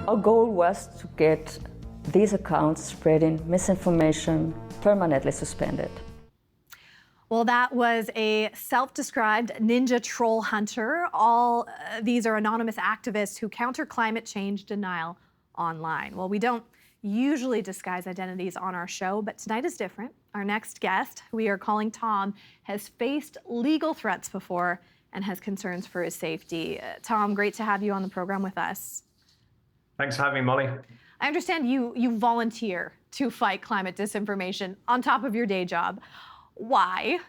Our goal was to get these accounts spreading misinformation permanently suspended. Well, that was a self-described ninja troll hunter. All these are anonymous activists who counter climate change denial online. Well, we don't usually disguise identities on our show, but tonight is different. Our next guest, who we are calling Tom, has faced legal threats before and has concerns for his safety. Tom, great to have you on the program with us. Thanks for having me, Molly. I understand you volunteer to fight climate disinformation on top of your day job. Why?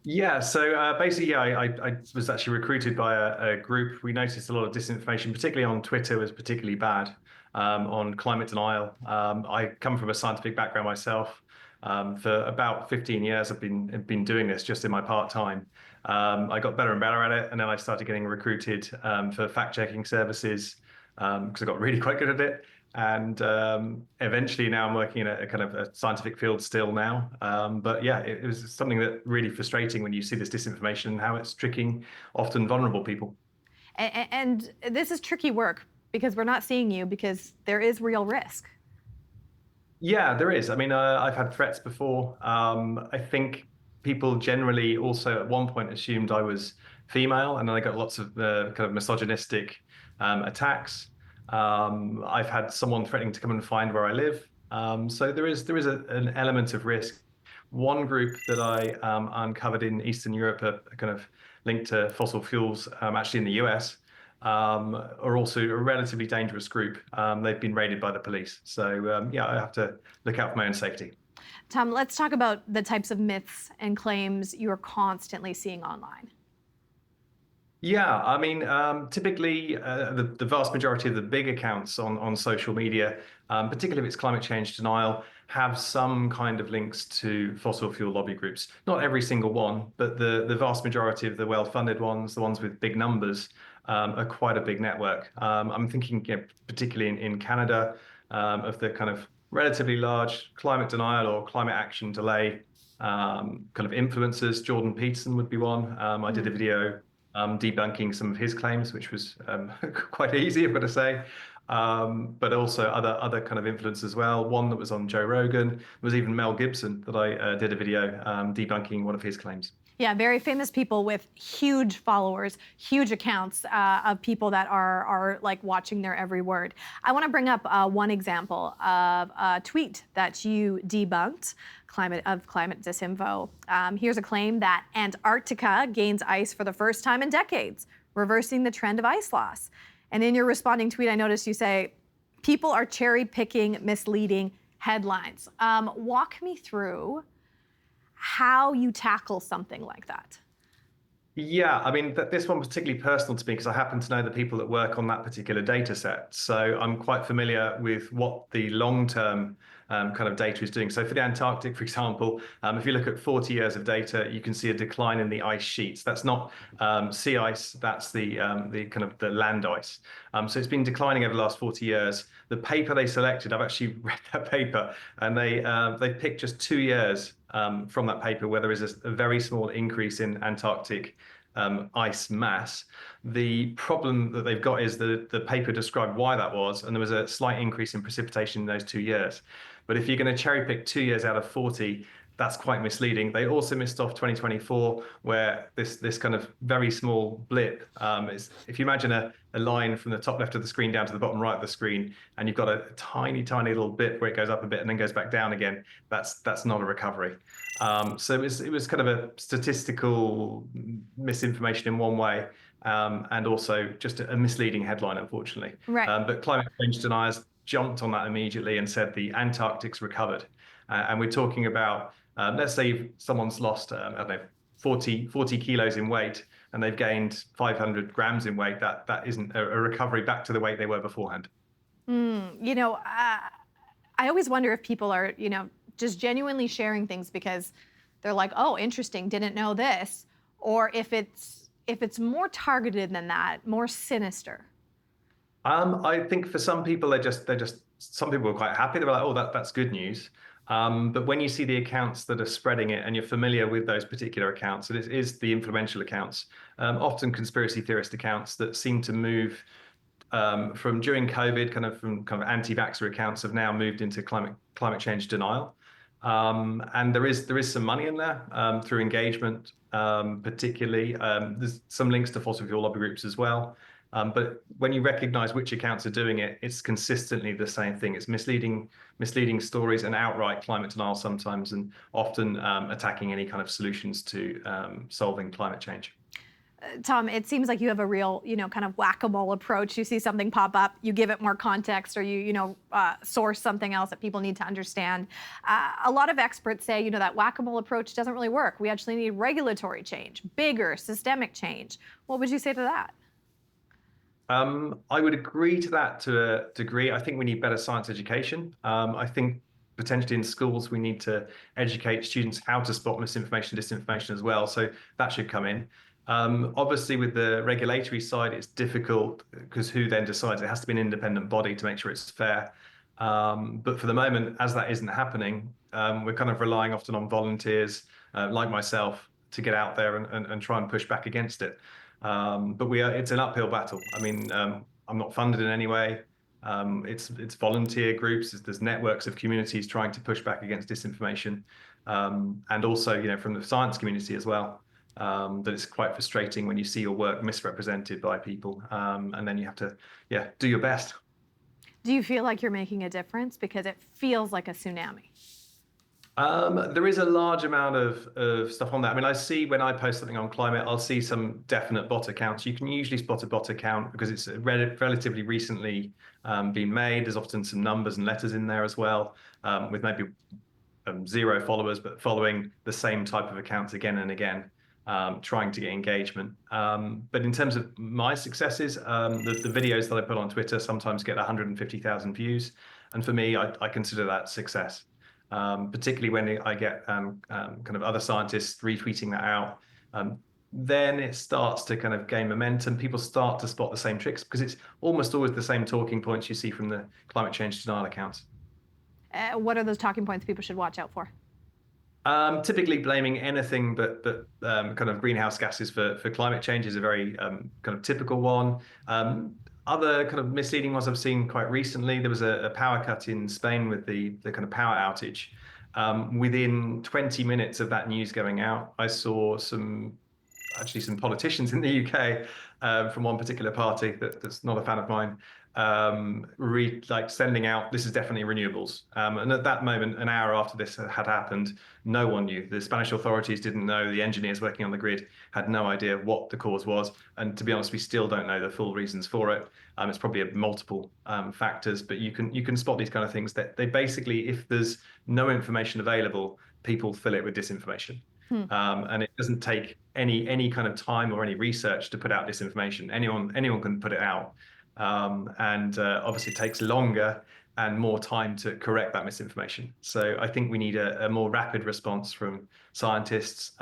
Yeah, so basically, I was actually recruited by a group. We noticed a lot of disinformation, particularly on Twitter, was particularly bad on climate denial. I come from a scientific background myself. For about 15 years, I've been doing this just in my part-time. I got better and better at it, and then I started getting recruited for fact-checking services because I got really quite good at it. And eventually now I'm working in a kind of a scientific field still now. But yeah, it was something that really frustrating when you see this disinformation and how it's tricking often vulnerable people. And this is tricky work because we're not seeing you because there is real risk. Yeah, there is. I mean, I've had threats before. I think people generally also at one point assumed I was female, and then I got lots of kind of misogynistic attacks. I've had someone threatening to come and find where I live. So there is an element of risk. One group that I uncovered in Eastern Europe, kind of linked to fossil fuels, actually in the US, are also a relatively dangerous group. They've been raided by the police. So yeah, I have to look out for my own safety. Tom, let's talk about the types of myths and claims you're constantly seeing online. Yeah, I mean, typically the vast majority of the big accounts on social media, particularly if it's climate change denial, have some kind of links to fossil fuel lobby groups. Not every single one, but the vast majority of the well-funded ones, the ones with big numbers, are quite a big network. I'm thinking particularly in Canada of the kind of relatively large climate denial or climate action delay kind of influencers. Jordan Peterson would be one. I did a video debunking some of his claims, which was quite easy, I've got to say. But also other kind of influencers as well. One that was on Joe Rogan was even Mel Gibson that I did a video debunking one of his claims. Yeah, very famous people with huge followers, huge accounts of people that are like watching their every word. I want to bring up one example of a tweet that you debunked, climate disinfo. Here's a claim that Antarctica gains ice for the first time in decades, reversing the trend of ice loss. And in your responding tweet, I noticed you say, people are cherry picking misleading headlines. Walk me through how you tackle something like that. Yeah, I mean, this one was particularly personal to me because I happen to know the people that work on that particular data set. So I'm quite familiar with what the long-term kind of data is doing. So for the Antarctic, for example, if you look at 40 years of data, you can see a decline in the ice sheets. That's not sea ice, that's the kind of the land ice. So it's been declining over the last 40 years. The paper they selected, I've actually read that paper, and they picked just 2 years from that paper where there is a very small increase in Antarctic ice mass. The problem that they've got is the paper described why that was, and there was a slight increase in precipitation in those 2 years. But if you're going to cherry pick 2 years out of 40, that's quite misleading. They also missed off 2024, where this kind of very small blip is, if you imagine a line from the top left of the screen down to the bottom right of the screen, and you've got a tiny little bit where it goes up a bit and then goes back down again, that's not a recovery. So it was kind of a statistical misinformation in one way, and also just a misleading headline, unfortunately. Right. But climate change deniers jumped on that immediately and said the Antarctic's recovered. And we're talking about, let's say someone's lost, I don't know, 40 kilos in weight, and they've gained 500 grams in weight. That isn't a recovery back to the weight they were beforehand. You know, I always wonder if people are, you know, just genuinely sharing things because they're like, oh, interesting, didn't know this, or if it's more targeted than that, more sinister. I think for some people, some people are quite happy. They're like, oh, that's good news. But when you see the accounts that are spreading it and you're familiar with those particular accounts, it is the influential accounts, often conspiracy theorist accounts that seem to move from during COVID, from anti-vaxxer accounts have now moved into climate change denial. And there is some money in there through engagement, particularly. There's some links to fossil fuel lobby groups as well. But when you recognize which accounts are doing it, it's consistently the same thing. It's misleading stories and outright climate denial sometimes, and often attacking any kind of solutions to solving climate change. Tom, it seems like you have a real, kind of whack-a-mole approach. You see something pop up, you give it more context, or you source something else that people need to understand. A lot of experts say, that whack-a-mole approach doesn't really work. We actually need regulatory change, bigger systemic change. What would you say to that? I would agree to that to a degree. I think we need better science education. I think potentially in schools we need to educate students how to spot misinformation, disinformation as well. So that should come in. Obviously, with the regulatory side, it's difficult because who then decides? It has to be an independent body to make sure it's fair. But for the moment, as that isn't happening, we're kind of relying often on volunteers like myself to get out there and try and push back against it. But it's an uphill battle. I mean, I'm not funded in any way. It's volunteer groups. There's networks of communities trying to push back against disinformation, and also, from the science community as well. That it's quite frustrating when you see your work misrepresented by people, and then you have to, do your best. Do you feel like you're making a difference? Because it feels like a tsunami. There is a large amount of stuff on that. I mean, I see when I post something on climate, I'll see some definite bot accounts. You can usually spot a bot account because it's relatively recently been made. There's often some numbers and letters in there as well, with maybe 0 followers, but following the same type of accounts again and again, trying to get engagement. But in terms of my successes, the videos that I put on Twitter sometimes get 150,000 views. And for me, I consider that success. Particularly when I get kind of other scientists retweeting that out, then it starts to kind of gain momentum. People start to spot the same tricks because it's almost always the same talking points you see from the climate change denial accounts. What are those talking points people should watch out for? Typically blaming anything but kind of greenhouse gases for climate change is a very kind of typical one. Other kind of misleading ones I've seen quite recently, there was a power cut in Spain with the kind of power outage. Within 20 minutes of that news going out, I saw some politicians in the UK from one particular party that's not a fan of mine, sending out, this is definitely renewables. And at that moment, an hour after this had happened, no one knew. The Spanish authorities didn't know. The engineers working on the grid had no idea what the cause was. And to be honest, we still don't know the full reasons for it. It's probably multiple factors, but you can spot these kind of things that they basically, if there's no information available, people fill it with disinformation. And it doesn't take any kind of time or any research to put out disinformation. Anyone can put it out. And obviously it takes longer and more time to correct that misinformation. So I think we need a more rapid response from scientists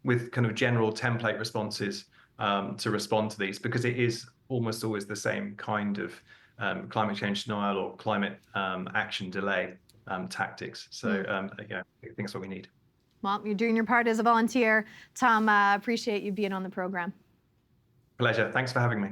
with kind of general template responses to respond to these, because it is almost always the same kind of climate change denial or climate action delay tactics. So I think that's what we need. Well, you're doing your part as a volunteer. Tom, appreciate you being on the program. Pleasure. Thanks for having me.